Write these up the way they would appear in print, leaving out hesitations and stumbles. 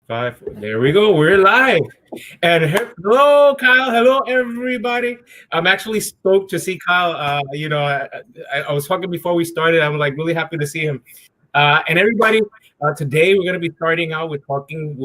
Five. There we go. We're live. And hello, Kyle. Hello, everybody. I'm actually stoked to see Kyle. I was talking before we started. I'm like really happy to see him. And everybody, today we're going to be starting out with talking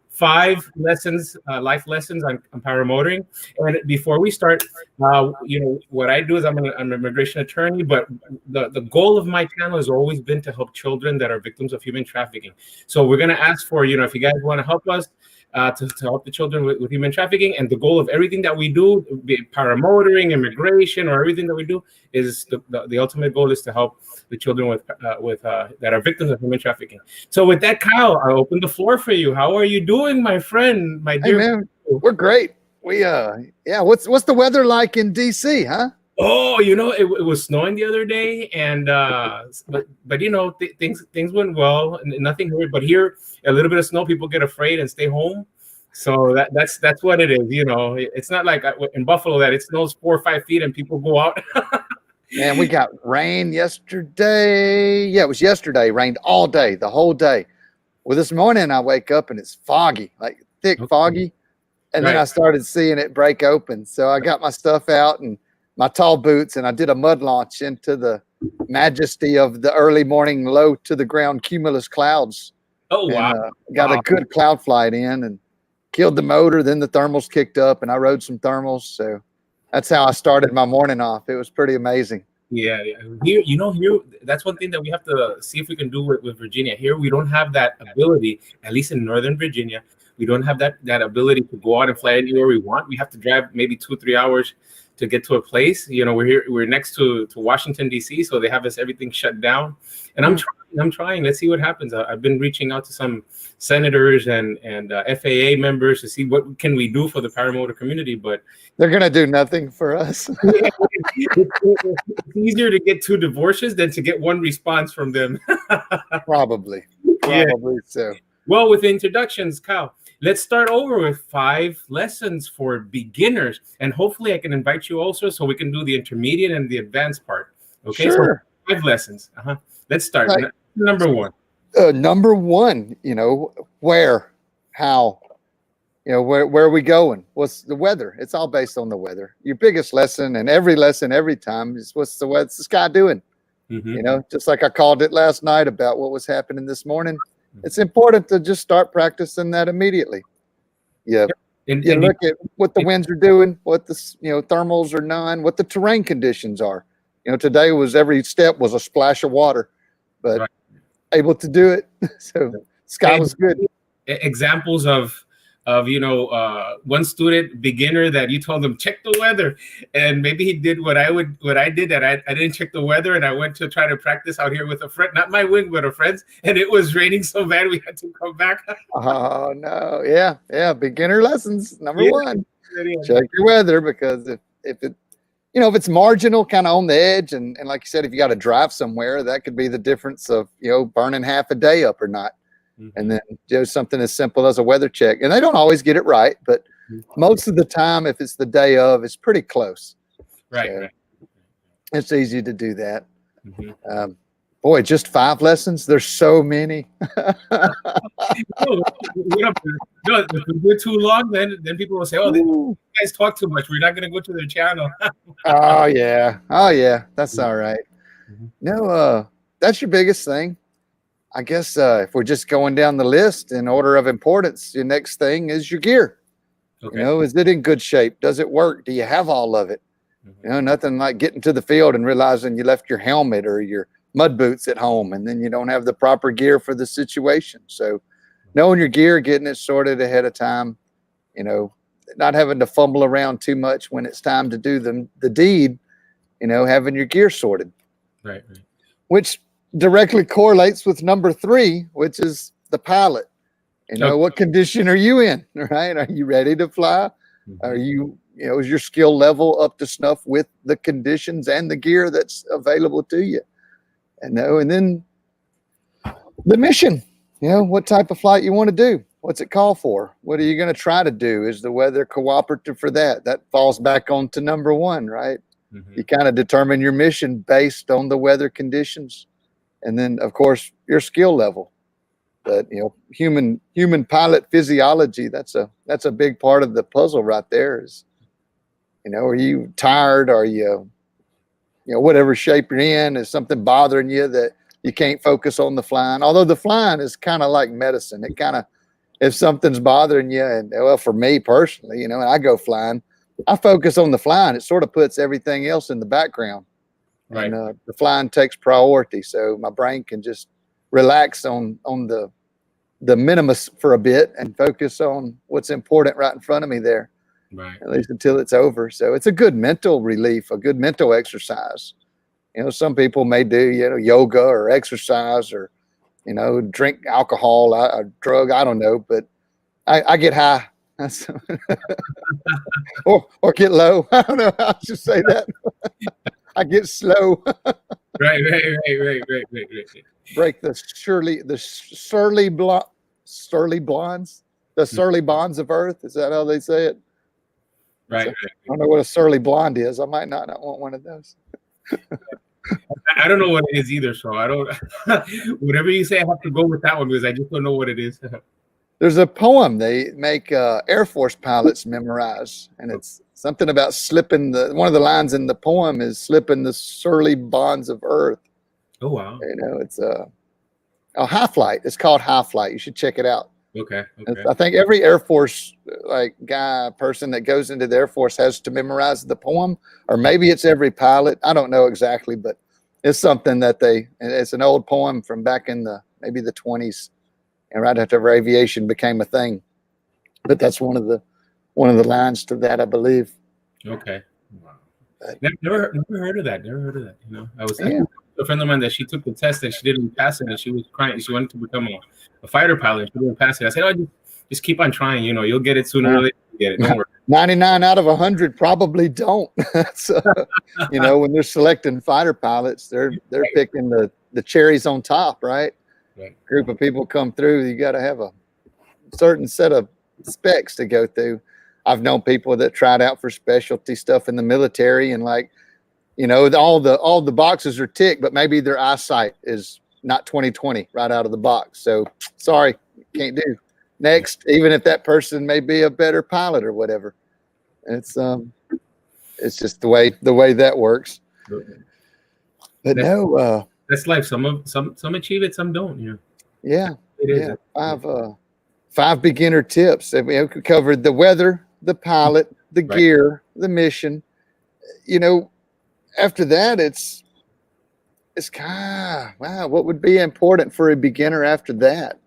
five lessons, life lessons on paramotoring. And before we start, what I do is I'm an immigration attorney, but the goal of my channel has always been to help children that are victims of human trafficking. So we're going to ask for, if you guys want to help us to help the children with human trafficking. And the goal of everything that we do, be it paramotoring, immigration, or everything that we do, is the ultimate goal is to help the children that are victims of human trafficking. So with that, Kyle, I open the floor for you. How are you doing, my friend, my dear? Hey, man, we're great. What's the weather like in DC, huh? Oh, it was snowing the other day, and but things went well, and nothing weird. But here, a little bit of snow, people get afraid and stay home. So that's what it is. It's not like in Buffalo that it snows 4 or 5 feet and people go out. Man, we got rain yesterday. Yeah, it was yesterday. Rained all day, the whole day. Well, this morning I wake up and it's foggy, like thick foggy, and then I started seeing it break open. So I got my stuff out and my tall boots, and I did a mud launch into the majesty of the early morning low to the ground cumulus clouds. Oh, wow. And, got a good cloud flight in and killed the motor. Then the thermals kicked up and I rode some thermals. So that's how I started my morning off. It was pretty amazing. Yeah. Here, that's one thing that we have to see if we can do with Virginia. Here, we don't have that ability, at least in Northern Virginia. We don't have that ability to go out and fly anywhere we want. We have to drive maybe 2-3 hours to get to a place. We're next to Washington, D.C., so they have everything shut down. And I'm trying. Let's see what happens. I've been reaching out to some senators and FAA members to see what can we do for the paramotor community, but they're going to do nothing for us. It's easier to get 2 divorces than to get 1 response from them. Probably so. Well, with introductions, Kyle, let's start over with 5 lessons for beginners, and hopefully I can invite you also so we can do the intermediate and the advanced part. Okay, sure. So 5 lessons. Let's start. Right. Number 1. Number 1, where, how, where are we going? What's the weather? It's all based on the weather. Your biggest lesson, and every lesson every time, is what's the sky doing? Mm-hmm. Just like I called it last night about what was happening this morning. It's important to just start practicing that immediately. Yeah. And look at what the winds are doing, what the thermals are none, what the terrain conditions are. Today every step was a splash of water, but able to do it. So sky was good. Examples of one student beginner that you told them check the weather, and maybe he did what I did, that I didn't check the weather, and I went to try to practice out here with a friend, not my wing but a friend's, and it was raining so bad we had to come back. Oh no. Yeah, beginner lessons number 1. Check your weather, because if it's marginal, kind of on the edge, and like you said, if you got to drive somewhere, that could be the difference of burning half a day up or not. And then something as simple as a weather check. And they don't always get it right, but most of the time, if it's the day of, it's pretty close. Right. So it's easy to do that. Boy, just 5 lessons. There's so many. If we do too long, then people will say, "Oh, you guys talk too much. We're not going to go to their channel." Oh yeah. That's all right. No, that's your biggest thing. I guess if we're just going down the list in order of importance, your next thing is your gear. Okay. Is it in good shape? Does it work? Do you have all of it? Nothing like getting to the field and realizing you left your helmet or your mud boots at home, and then you don't have the proper gear for the situation. So knowing your gear, getting it sorted ahead of time, not having to fumble around too much when it's time to do the deed, having your gear sorted. Right. Which directly correlates with number 3, which is the pilot. What condition are you in? Right? Are you ready to fly? Are you, is your skill level up to snuff with the conditions and the gear that's available to you? And then the mission, what type of flight you want to do? What's it call for? What are you going to try to do? Is the weather cooperative for that? That falls back on to number 1, right? You kind of determine your mission based on the weather conditions. And then, of course, your skill level. But human pilot physiology, that's a big part of the puzzle right there. Is, are you tired? Are you, whatever shape you're in, is something bothering you that you can't focus on the flying? Although the flying is kind of like medicine. It kind of, if something's bothering you, and well, for me personally, and I go flying, I focus on the flying. It sort of puts everything else in the background. Right. And the flying takes priority, so my brain can just relax on the minimus for a bit and focus on what's important right in front of me there. Right. At least until it's over. So it's a good mental relief, a good mental exercise. Some people may do yoga or exercise or drink alcohol, a drug, I don't know, but I get high. or get low. I don't know how to say that. I get slow. Right. Break the surly bonds, the surly bonds of earth. Is that how they say it? Right. So, I don't know what a surly blonde is. I might not want one of those. I don't know what it is either, so I don't. Whatever you say, I have to go with that one because I just don't know what it is. There's a poem they make Air Force pilots memorize, and it's something about slipping one of the lines in the poem is slipping the surly bonds of earth. Oh wow! It's a High Flight. It's called High Flight. You should check it out. Okay. I think every Air Force person that goes into the Air Force has to memorize the poem, or maybe it's every pilot. I don't know exactly, but it's something that it's an old poem from back in maybe the 20s, and right after aviation became a thing. But that's one of the lines to that, I believe. Okay. Wow. Never heard of that. I was a friend of mine that she took the test and she didn't pass it, and she was crying. She wanted to become a fighter pilot. And she didn't pass it. I said, "Oh, just keep on trying. You'll get it sooner or later. You get it. Don't worry." 99 out of 100 probably don't. So, when they're selecting fighter pilots, they're picking the cherries on top, right? Right. Group of people come through. You got to have a certain set of specs to go through. I've known people that tried out for specialty stuff in the military, and all the boxes are ticked, but maybe their eyesight is not 20/20 right out of the box. So sorry, can't do. Next, even if that person may be a better pilot or whatever. It's just the way that works. But that's life. Some achieve it, some don't. Yeah. It is. Five beginner tips. We covered the weather, the pilot, the gear, the mission. After that, it's kind of, wow, what would be important for a beginner after that?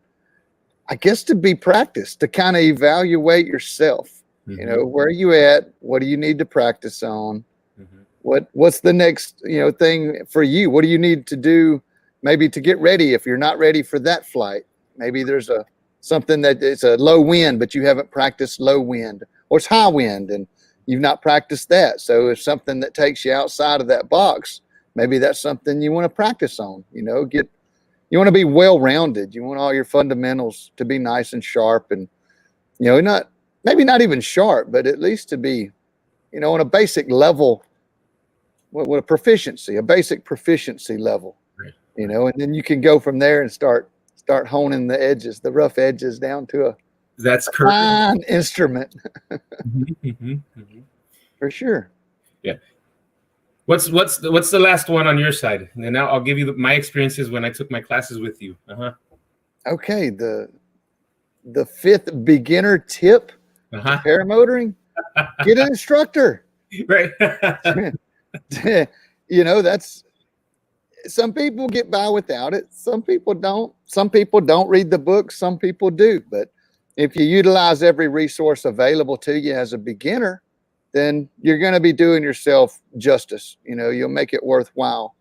I guess to be practiced, to kind of evaluate yourself. Mm-hmm. Where are you at? What do you need to practice on? Mm-hmm. What's the next, thing for you? What do you need to do maybe to get ready if you're not ready for that flight? Maybe there's something that it's a low wind, but you haven't practiced low wind, or it's high wind and you've not practiced that. So if something that takes you outside of that box, maybe that's something you want to practice on. You want to be well-rounded. You want all your fundamentals to be nice and sharp, and maybe not even sharp, but at least to be, on a basic level, what a basic proficiency level. Right. And then you can go from there and start honing the edges, the rough edges down to that's a fine instrument. Mm-hmm. For sure. Yeah. What's the last one on your side? And now I'll give you my experiences when I took my classes with you. Okay. The fifth beginner tip to paramotoring: get an instructor. Right. That's, some people get by without it. Some people don't. Some people don't read the book. Some people do. But if you utilize every resource available to you as a beginner, then you're going to be doing yourself justice. You'll make it worthwhile.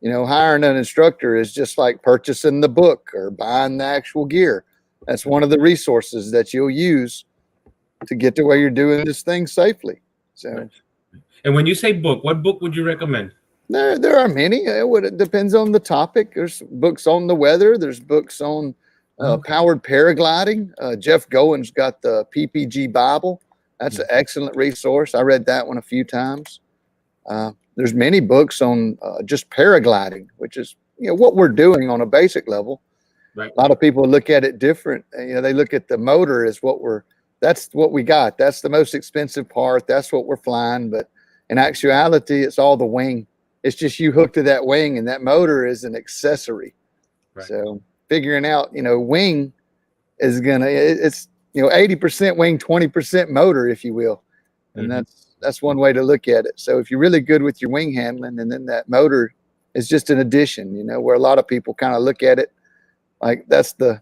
Hiring an instructor is just like purchasing the book or buying the actual gear. That's one of the resources that you'll use to get to where you're doing this thing safely. So, and when you say book, what book would you recommend? There are many. It depends on the topic. There's books on the weather. There's books on powered paragliding. Jeff Gowen's got the PPG Bible. That's an excellent resource. I read that one a few times. There's many books on just paragliding, which is what we're doing on a basic level. Right. A lot of people look at it different. You know, they look at the motor as that's what we got. That's the most expensive part. That's what we're flying. But in actuality, it's all the wing. It's just you hooked to that wing, and that motor is an accessory. Right. So figuring out, you know, wing is it's, you know, 80% wing, 20% motor, if you will. And that's one way to look at it. So if you're really good with your wing handling, and then that motor is just an addition, you know, where a lot of people kind of look at it like that's the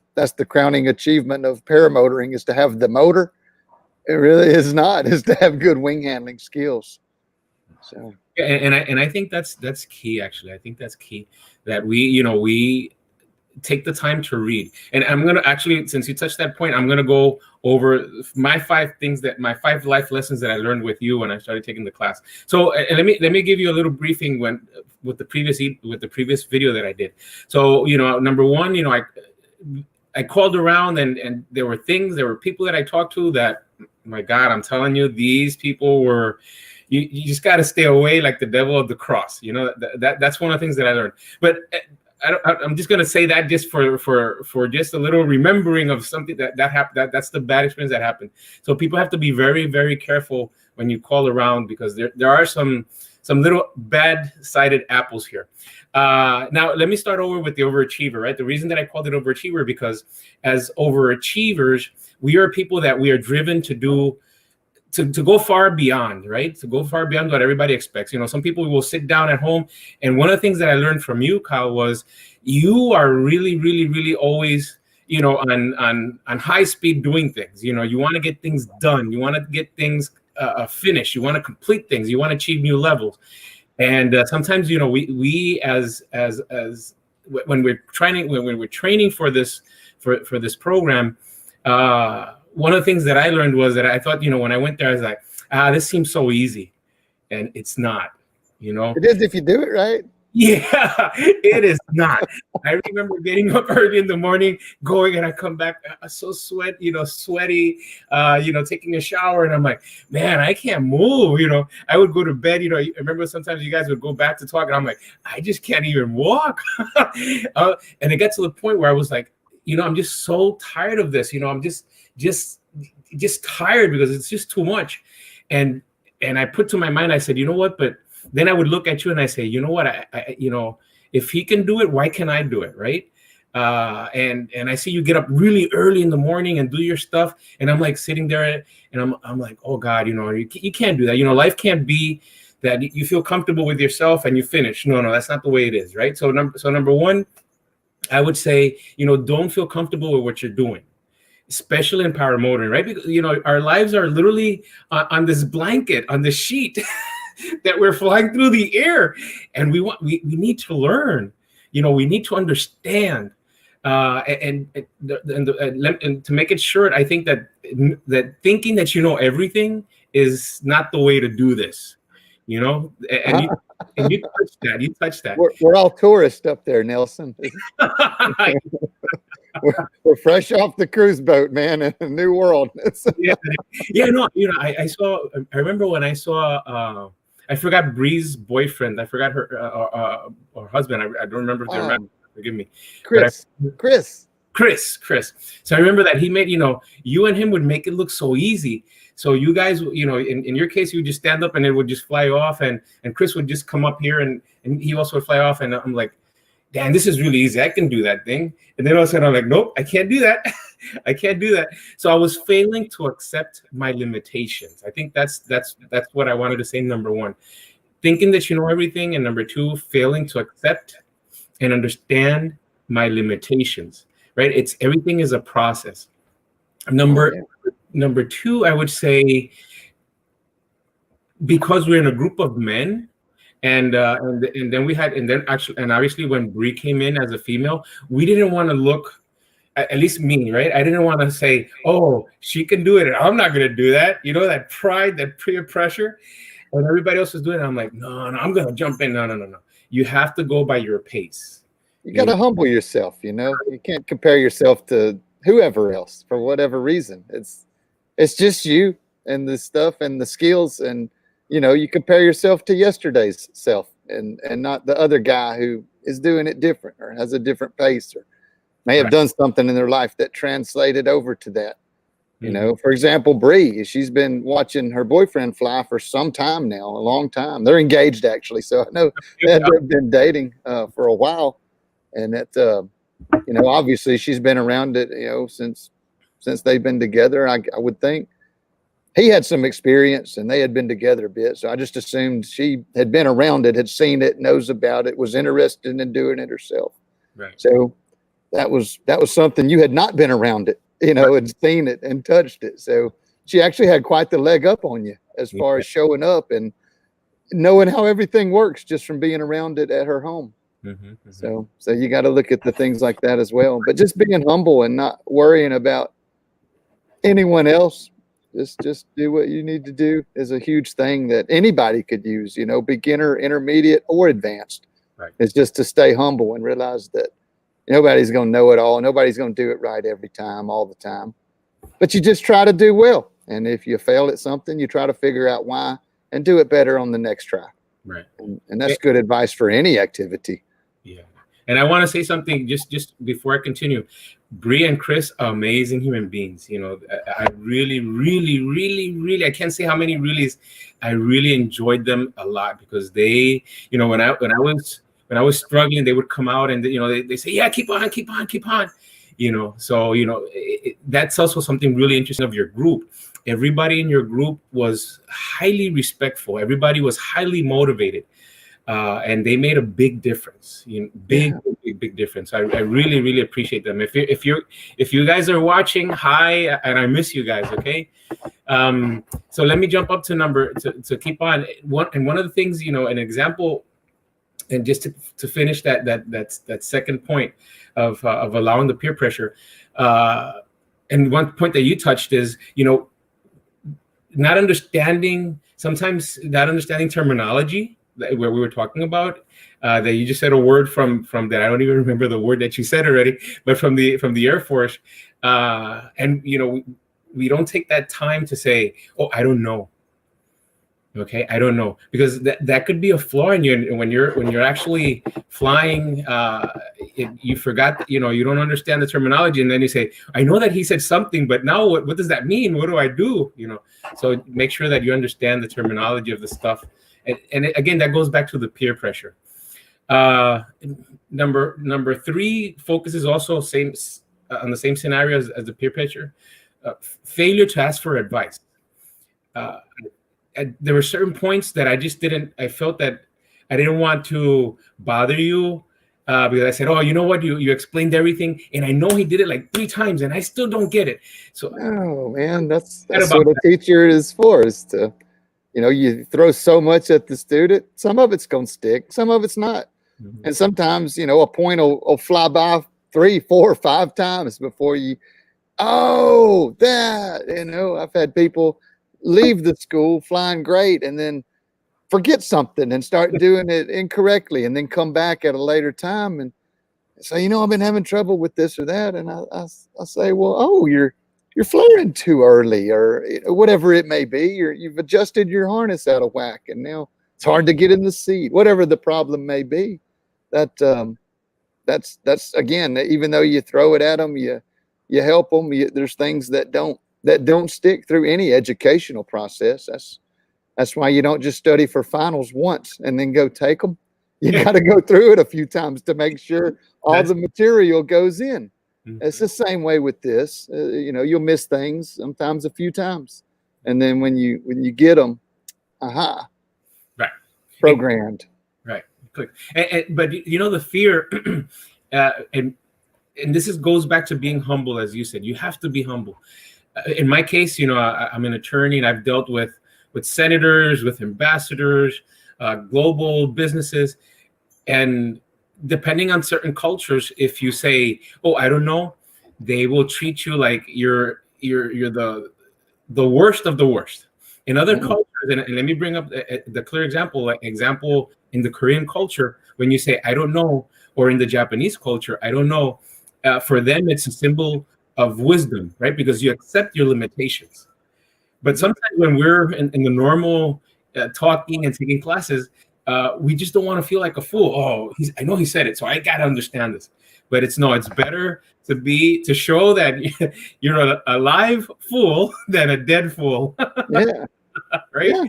crowning achievement of paramotoring, is to have the motor. It really is not. Is to have good wing handling skills. So yeah, and I think that's key. Actually, I think that's key, that we take the time to read. And I'm gonna actually, since you touched that point, I'm gonna go over my 5 life lessons that I learned with you when I started taking the class. So and let me give you a little briefing with the previous video that I did. So number one, I called around, and there were people that I talked to that, my God, I'm telling you, these people were, you just got to stay away like the devil of the cross. That's one of the things that I learned. But I'm just gonna say that just for just a little remembering of something that happened. That's the bad experience that happened. So people have to be very, very careful when you call around, because there are some little bad-sided apples here. Now let me start over with the overachiever. Right, the reason that I called it overachiever, because as overachievers, we are people that we are driven to do. To go far beyond, right? To go far beyond what everybody expects. Some people will sit down at home. And one of the things that I learned from you, Kyle, was you are really, really, really always, on high speed doing things. You want to get things done. You want to get things finished. You want to complete things. You want to achieve new levels. And sometimes, we as when we're training for this program, one of the things that I learned was that I thought, when I went there, I was like, this seems so easy. And it's not, It is if you do it right. Yeah, it is not. I remember getting up early in the morning, going, and I come back so sweaty, taking a shower. And I'm like, man, I can't move. I would go to bed. I remember sometimes you guys would go back to talk, and I'm like, I just can't even walk. And it got to the point where I was like, I'm just so tired of this. I'm just tired, because it's just too much. And I put to my mind, I said, you know what? But then I would look at you and I say, you know what? I if he can do it, why can't I do it? Right. And I see you get up really early in the morning and do your stuff. And I'm like sitting there, and I'm like, oh God, you can't do that. Life can't be that you feel comfortable with yourself and you finish. No, that's not the way it is. Right. So number one, I would say, don't feel comfortable with what you're doing, especially in paramotoring, right? Because, our lives are literally on this blanket, on the sheet that we're flying through the air. And we need to learn, we need to understand. And to make it short, I think that thinking that everything is not the way to do this, and you touch that. We're all tourists up there, Nelson. we're fresh off the cruise boat, man, in a new world. I remember when I saw I forgot Bree's boyfriend. I forgot her or husband. I don't remember if they're married. Forgive me. Chris. So I remember that he made, you and him would make it look so easy. So you guys, in your case, you would just stand up and it would just fly off, and Chris would just come up here and he also would fly off. And I'm like, damn, this is really easy. I can do that thing. And then all of a sudden I'm like, nope, I can't do that. I can't do that. So I was failing to accept my limitations. I think that's what I wanted to say. Number one, thinking that you know everything. And number two, failing to accept and understand my limitations, right? Everything is a process. Number two, I would say, because we're in a group of men, and then obviously when Bree came in as a female, we didn't want to look, at least me, right? I didn't want to say, oh, she can do it, and I'm not going to do that. That pride, that peer pressure, and everybody else was doing it. I'm like, no, I'm going to jump in. No. You have to go by your pace. You got to humble yourself. You can't compare yourself to whoever else for whatever reason. It's just you and the stuff and the skills, and you compare yourself to yesterday's self and not the other guy who is doing it different or has a different pace. Or may have Right. done something in their life that translated over to that. You Mhm. know, for example, Bree, she's been watching her boyfriend fly for some time now, a long time. They're engaged actually, so I know that they've been dating for a while, and that you know, obviously she's been around it, you know, since they've been together. I would think he had some experience, and they had been together a bit, so I just assumed she had been around it, had seen it, knows about it, was interested in doing it herself. Right. So that was something you had not been around it, you know, and seen it and touched it. So she actually had quite the leg up on you as far as showing up and knowing how everything works just from being around it at her home. So you got to look at the things like that as well. But just being humble and not worrying about anyone else, just do what you need to do is a huge thing that anybody could use, you know, beginner, intermediate, or advanced. Right. It's just to stay humble and realize that nobody's going to know it all. Nobody's going to do it right every time, all the time. But you just try to do well. And if you fail at something, you try to figure out why and do it better on the next try. Right. And that's good advice for any activity. Yeah. And I want to say something just before I continue. Bree and Chris are amazing human beings. You know, I really, I can't say how many reallys. I really enjoyed them a lot because they, you know, when I was struggling, they would come out and, you know, they say, yeah, keep on. You know, so, you know, that's also something really interesting of your group. Everybody in your group was highly respectful. Everybody was highly motivated. And they made a big difference, you know, big difference. I really appreciate them. If you guys are watching, hi, and I miss you guys. Okay, so let me jump up to keep on. One of the things, you know, an example, and just to finish that second point of allowing the peer pressure, and one point that you touched is, you know, not understanding terminology. Where we were talking about that you just said a word from that I don't even remember the word that you said already, but from the Air Force, and you know, we don't take that time to say, oh, I don't know. Okay, I don't know, because that could be a flaw in you. When you're actually flying, you forgot, you know, you don't understand the terminology, and then you say, I know that he said something, but now what does that mean? What do I do? You know, so make sure that you understand the terminology of the stuff. And again, that goes back to the peer pressure. Number 3 focuses also on the same scenario as the peer pressure. Failure to ask for advice. There were certain points that I felt that I didn't want to bother you because I said, oh, you know what? You explained everything, and I know he did it like 3 times, and I still don't get it. So, oh man, that's what a teacher is for, is to, you know, you throw so much at the student. Some of it's going to stick, some of it's not. Mm-hmm. And sometimes, you know, a point will fly by 3, 4, 5 times before you, oh, that, you know, I've had people leave the school flying great and then forget something and start doing it incorrectly and then come back at a later time and say, you know, I've been having trouble with this or that. And I say, well, oh, you're flaring too early, or whatever it may be. You've adjusted your harness out of whack, and now it's hard to get in the seat. Whatever the problem may be, that's again, even though you throw it at them, you help them. There's things that don't stick through any educational process. That's why you don't just study for finals once and then go take them. You got to go through it a few times to make sure all the material goes in. It's the same way with this. You know, you'll miss things sometimes a few times, and then when you get them, right, programmed, right, click. But you know, the fear, and this goes back to being humble, as you said. You have to be humble. In my case, you know, I'm an attorney, and I've dealt with senators, with ambassadors, global businesses, and depending on certain cultures, if you say, oh, I don't know, they will treat you like you're the worst of the worst. In other cultures, and let me bring up the clear example in the Korean culture, when you say I don't know, or in the Japanese culture, I don't know, for them it's a symbol of wisdom, right? Because you accept your limitations. But sometimes when we're in the normal talking and taking classes, we just don't want to feel like a fool. Oh, I know he said it, so I got to understand this. but it's better to show that you're a live fool than a dead fool. Yeah. Right? Yeah.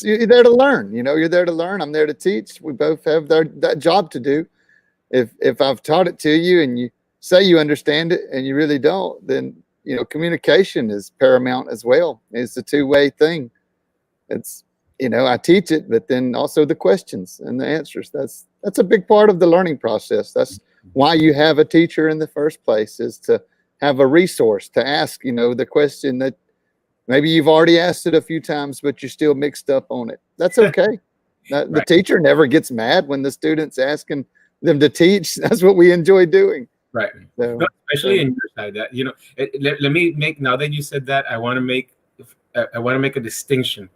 You're there to learn. You're there to learn. I'm there to teach. We both have that job to do. If I've taught it to you and you say you understand it and you really don't, then communication is paramount as well. It's a two-way thing. It's I teach it, but then also the questions and the answers. That's a big part of the learning process. That's why you have a teacher in the first place, is to have a resource to ask, the question that maybe you've already asked it a few times, but you're still mixed up on it. That's okay. The teacher never gets mad when the student's asking them to teach. That's what we enjoy doing. Right. So, especially in your side, that let me make, now that you said that, I want to make a distinction.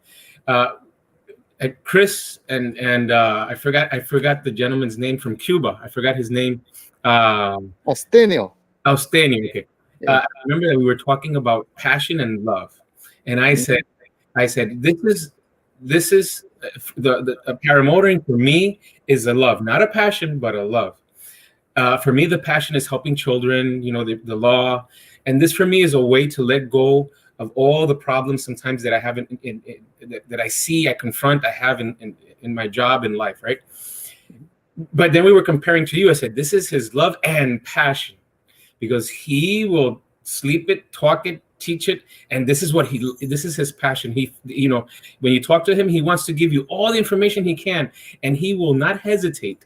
Chris and I forgot the gentleman's name from Cuba. I forgot his name. Eustenio. Okay. Yeah. I remember that we were talking about passion and love, and I said this is the paramotoring for me is a love, not a passion, but a love. For me, the passion is helping children, the law. And this for me is a way to let go of all the problems sometimes that I have that I see, I confront, I have in my job in life, right? But then we were comparing to you. I said, this is his love and passion, because he will sleep it, talk it, teach it. And this is his passion. He, when you talk to him, he wants to give you all the information he can, and he will not hesitate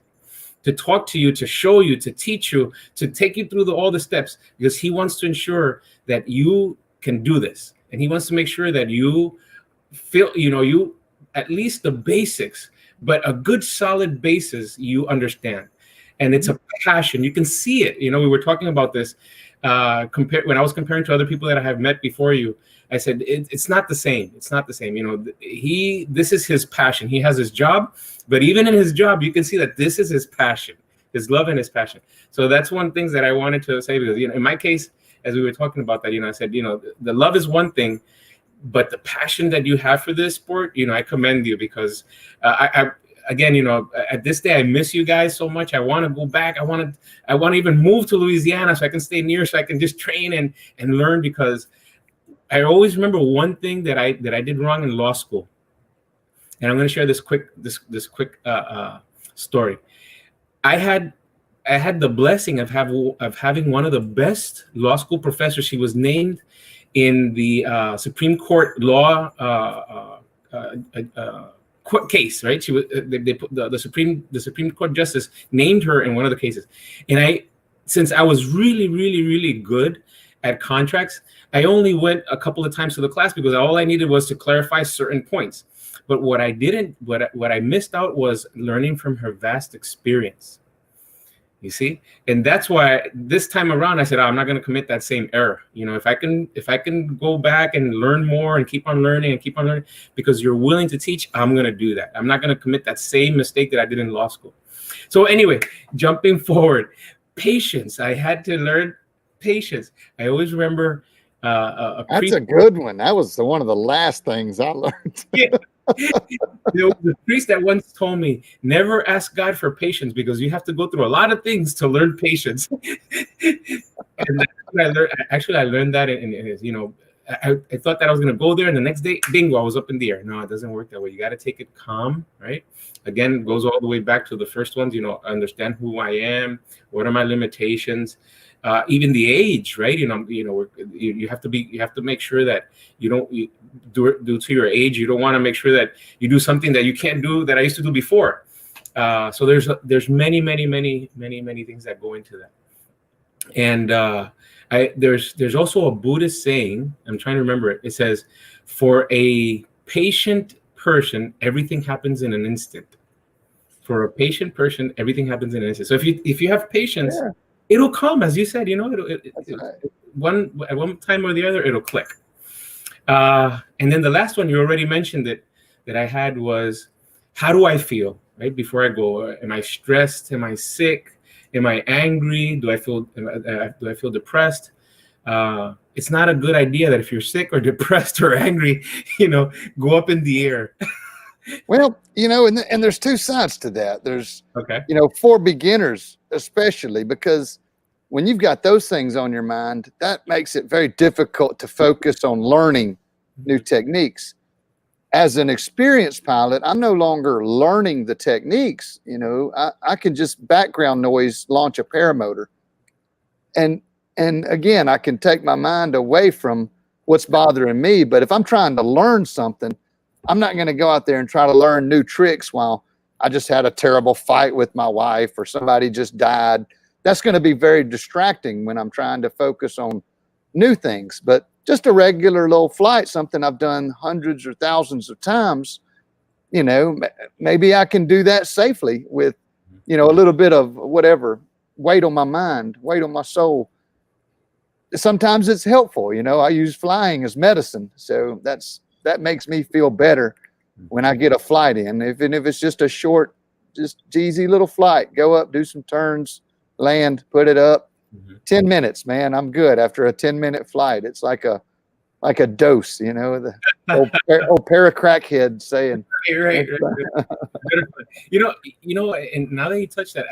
to talk to you, to show you, to teach you, to take you through all the steps, because he wants to ensure that you can do this. And he wants to make sure that you feel, you at least the basics, but a good solid basis you understand. And it's a passion. You can see it. We were talking about this when I was comparing to other people that I have met before you. I said, it's not the same. It's not the same. This is his passion. He has his job, but even in his job, you can see that this is his passion, his love and his passion. So that's one thing that I wanted to say, because, in my case, as we were talking about that, I said, the love is one thing, but the passion that you have for this sport, I commend you, because again, at this day, I miss you guys so much. I want to go back. I want to even move to Louisiana so I can stay near, so I can just train and learn, because I always remember one thing that I did wrong in law school, and I'm going to share this quick story. I had the blessing of having one of the best law school professors. She was named in the Supreme Court law court case, right? She was they put the Supreme Court justice named her in one of the cases, and since I was really, really, really good at contracts, I only went a couple of times to the class because all I needed was to clarify certain points. But what I missed out was learning from her vast experience. You see, and that's why this time around I said, I'm not going to commit that same error. If I can go back and learn more and keep on learning, because you're willing to teach, I'm going to do that. I'm not going to commit that same mistake that I did in law school. So anyway, jumping forward, patience. I had to learn patience. I always remember that's a good one. That was one of the last things I learned. Yeah. There was a priest that once told me, never ask God for patience, because you have to go through a lot of things to learn patience. And that's what I learned. Actually, I learned that I thought that I was going to go there, and the next day, bingo, I was up in the air. No, it doesn't work that way. You got to take it calm, right? Again, it goes all the way back to the first ones. Understand who I am, what are my limitations, even the age, right? You have to make sure that you don't due to your age. You don't want to make sure that you do something that you can't do that I used to do before. So there's many things that go into that. And there's also a Buddhist saying, I'm trying to remember it. It says, for a patient person, everything happens in an instant. For a patient person, everything happens in an instant. So if you have patience, yeah, it'll come, as you said. At one time or the other, it'll click. And then the last one, you already mentioned it, that I had was, how do I feel, right? Before I go, am I stressed? Am I sick? Am I angry? Do I feel depressed? It's not a good idea that if you're sick or depressed or angry, go up in the air. Well, and there's two sides to that. There's, okay, for beginners, especially, because when you've got those things on your mind, that makes it very difficult to focus on learning new techniques. As an experienced pilot, I'm no longer learning the techniques. I can just background noise launch a paramotor. And again, I can take my mind away from what's bothering me. But if I'm trying to learn something, I'm not going to go out there and try to learn new tricks while I just had a terrible fight with my wife or somebody just died. That's going to be very distracting when I'm trying to focus on new things. But just a regular little flight, something I've done hundreds or thousands of times, maybe I can do that safely with, a little bit of whatever, weight on my mind, weight on my soul. Sometimes it's helpful. I use flying as medicine. So that makes me feel better when I get a flight in. Even if it's just a short, just easy little flight, go up, do some turns, land, put it up. 10 minutes, man, I'm good after a 10-minute flight. It's like a dose, the old pair of crackheads saying. Right. And now that you touch that,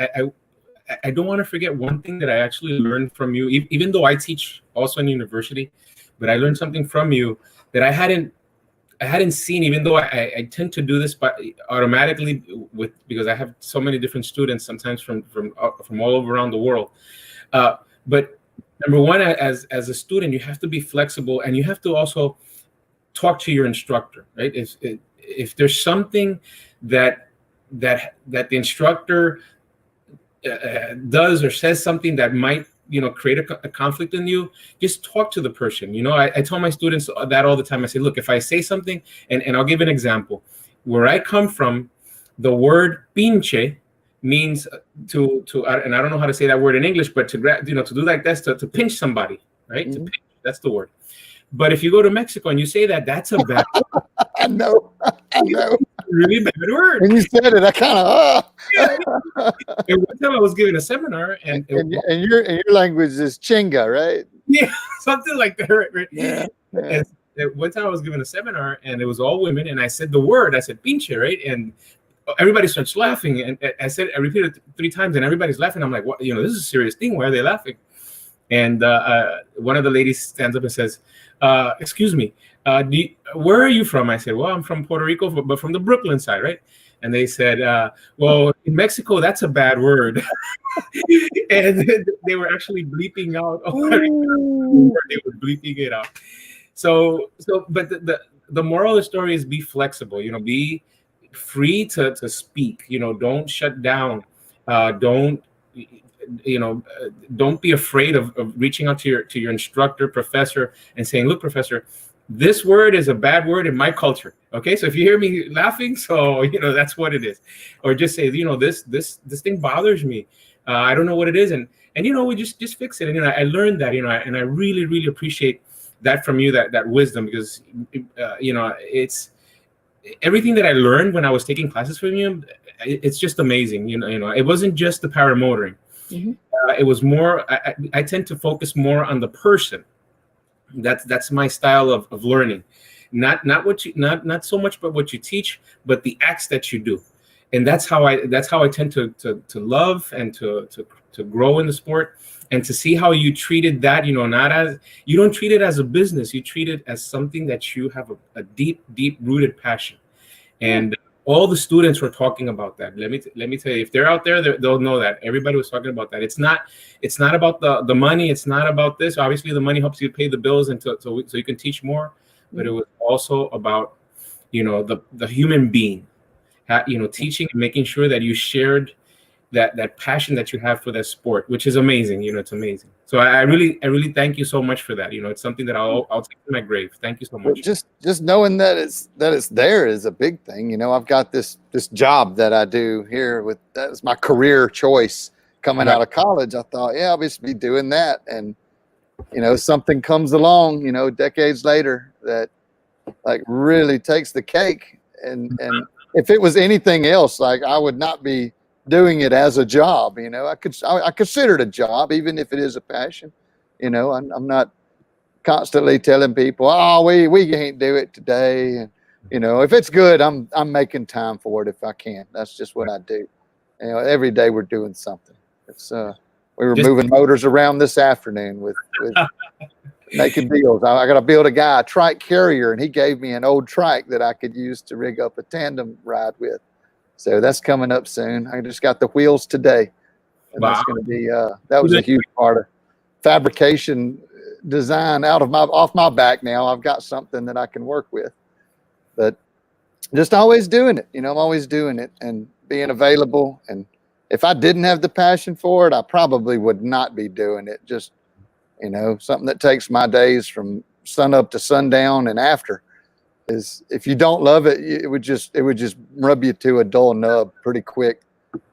I don't want to forget one thing that I actually learned from you, even though I teach also in university, but I learned something from you that I hadn't seen, even though I tend to do this automatically because I have so many different students, sometimes from all over around the world. But number one, as a student, you have to be flexible, and you have to also talk to your instructor, right? If there's something that the instructor does or says something that might create a conflict in you, just talk to the person. I tell my students that all the time. I say, look, if I say something, and I'll give an example. Where I come from, the word pinche means to and I don't know how to say that word in English, but to do like this, to pinch somebody, right? To pinch, that's the word. But if you go to Mexico and you say that, that's a bad word. I know. Really bad word. When you said it, I kind of yeah. And one time I was giving a seminar, and your language is chinga, right? Yeah, something like that, right? Yeah. And one time I was giving a seminar, and it was all women, and I said the word, I said pinche, right? And everybody starts laughing, and I repeated it 3 times, and everybody's laughing. I'm like, what? This is a serious thing. Why are they laughing? And one of the ladies stands up and says, excuse me, where are you from? I said, well, I'm from Puerto Rico, but from the Brooklyn side, right? And they said, well, in Mexico, that's a bad word. And they were actually bleeping out. They were bleeping it out. So, but the moral of the story is be flexible, be free to speak, don't shut down. Don't be afraid of reaching out to your instructor, professor, and saying, look, professor, this word is a bad word in my culture. Okay, so if you hear me laughing, so that's what it is. Or just say, this thing bothers me. I don't know what it is, and we just fix it. And I learned that, and I really, really appreciate that from you, that wisdom, because it's everything that I learned when I was taking classes from you. It's just amazing. It wasn't just the paramotoring. It was more. I tend to focus more on the person. That's my style of learning, not so much about what you teach, but the acts that you do, and that's how I tend to love and to grow in the sport, and to see how you treated that. Not as, you don't treat it as a business, you treat it as something that you have a deep rooted passion, and all the students were talking about that. Let me tell you, if they're out there, they'll know that everybody was talking about that. It's not about the money. It's not about this. Obviously, the money helps you pay the bills and so you can teach more. But it was also about the human being, teaching and making sure that you shared that passion that you have for that sport, which is amazing. It's amazing. So I really thank you so much for that. It's something that I'll take to my grave. Thank you so much. Well, just knowing that it's there is a big thing. I've got this job that I do here that's my career choice coming out of college. I thought, I'll just be doing that. And, something comes along, decades later that like really takes the cake. And if it was anything else, like I would not be doing it as a job. I consider it a job, even if it is a passion. I'm not constantly telling people, oh, we can't do it today. And if it's good, I'm making time for it if I can. That's just what I do. Every day we're doing something. It's We were moving motors around this afternoon with making deals. I got to build a guy a trike carrier, and he gave me an old trike that I could use to rig up a tandem ride with. So that's coming up soon. I just got the wheels today, and that's going to be that was a huge part of fabrication design off my back. Now I've got something that I can work with, but just always doing it. I'm always doing it and being available. And if I didn't have the passion for it, I probably would not be doing it. Just, something that takes my days from sun up to sundown and after is, if you don't love it, it would just rub you to a dull nub pretty quick,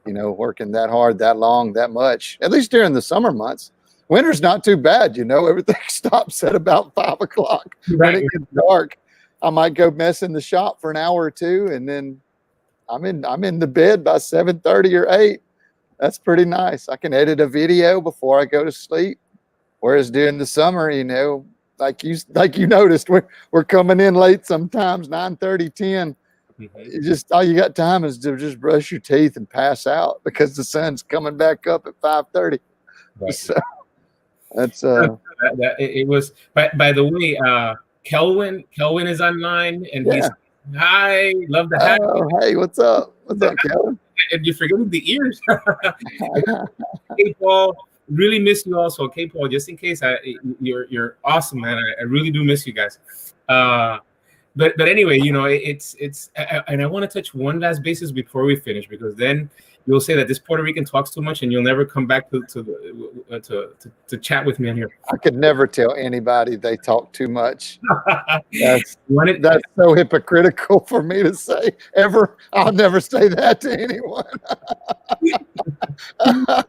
working that hard, that long, that much, at least during the summer months. Winter's not too bad. Everything stops at about 5 o'clock. When it gets dark, I might go mess in the shop for an hour or two, and then I'm in the bed by 7:30 or 8. That's pretty nice. I can edit a video before I go to sleep. Whereas during the summer, like you noticed, we're coming in late sometimes, 9:30, 10. You just, all you got time is to just brush your teeth and pass out because the sun's coming back up at 5:30. Right. So that's it was. By the way, Kelvin is online, and he's hi, love the hat. Oh, hey, what's up? What's up, Kelvin? And you're forgetting the ears. Hey, Paul, really miss you also. Okay, Paul, just in case, you're awesome, man. I really do miss you guys. But anyway, it's and I want to touch one last basis before we finish, because then you'll say that this Puerto Rican talks too much, and you'll never come back to chat with me on here. I could never tell anybody they talk too much. That's so hypocritical for me to say ever. I'll never say that to anyone. I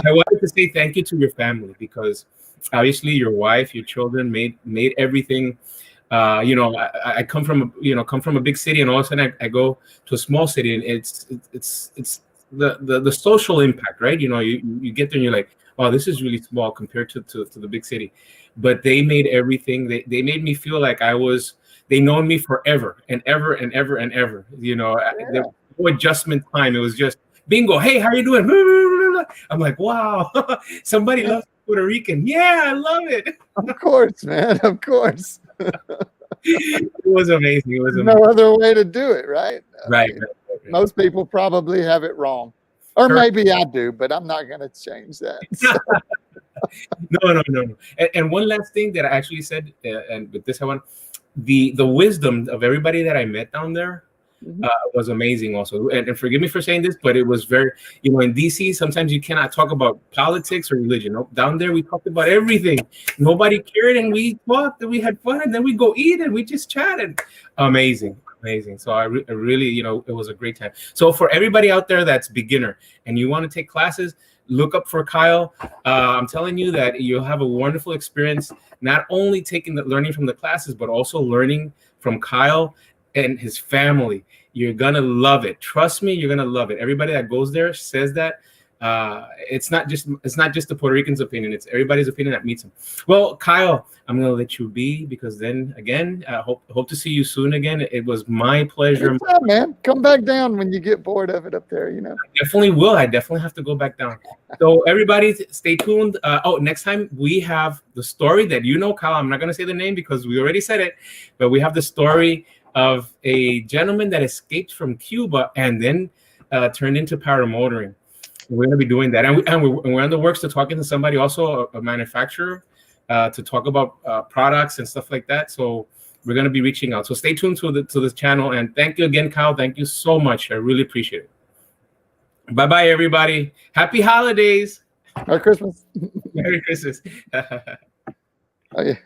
wanted to say thank you to your family, because obviously your wife, your children made everything. I come from a big city, and all of a sudden I go to a small city, and it's the social impact, right? You get there and you're like, wow, this is really small compared to the big city. But they made everything. They made me feel like they known me forever and ever and ever and ever. There was no adjustment time. It was just bingo. Hey, how are you doing? I'm like, wow, somebody loves Puerto Rican. Yeah, I love it. Of course, man. Of course. It was amazing. It was amazing. No other way to do it, right? Right. Most people probably have it wrong, or maybe I do, but I'm not going to change that. So. No. And one last thing that I actually said, and with this I want, the wisdom of everybody that I met down there was amazing also. And forgive me for saying this, but it was very, in DC, sometimes you cannot talk about politics or religion. Down there, we talked about everything. Nobody cared, and we talked, and we had fun, and then we go eat, and we just chatted. Amazing. So I really, it was a great time. So for everybody out there that's beginner and you want to take classes, look up for Kyle. I'm telling you that you'll have a wonderful experience, not only learning from the classes, but also learning from Kyle and his family. You're gonna love it. Trust me, you're gonna love it. Everybody that goes there says that. It's not just the Puerto Rican's opinion. It's everybody's opinion that meets him. Well, Kyle, I'm gonna let you be, because then again, I hope to see you soon again. It was my pleasure. Anytime, man. Come back down when you get bored of it up there. I definitely will. I definitely have to go back down. So everybody, stay tuned. Next time we have the story that Kyle. I'm not gonna say the name because we already said it, but we have the story of a gentleman that escaped from Cuba and then turned into paramotoring. We're going to be doing that, and we're in the works to talking to somebody, also a manufacturer, to talk about products and stuff like that. So we're going to be reaching out. So stay tuned to this channel, and thank you again, Kyle. Thank you so much. I really appreciate it. Bye, everybody. Happy holidays. Merry Christmas. Merry Christmas. Oh yeah.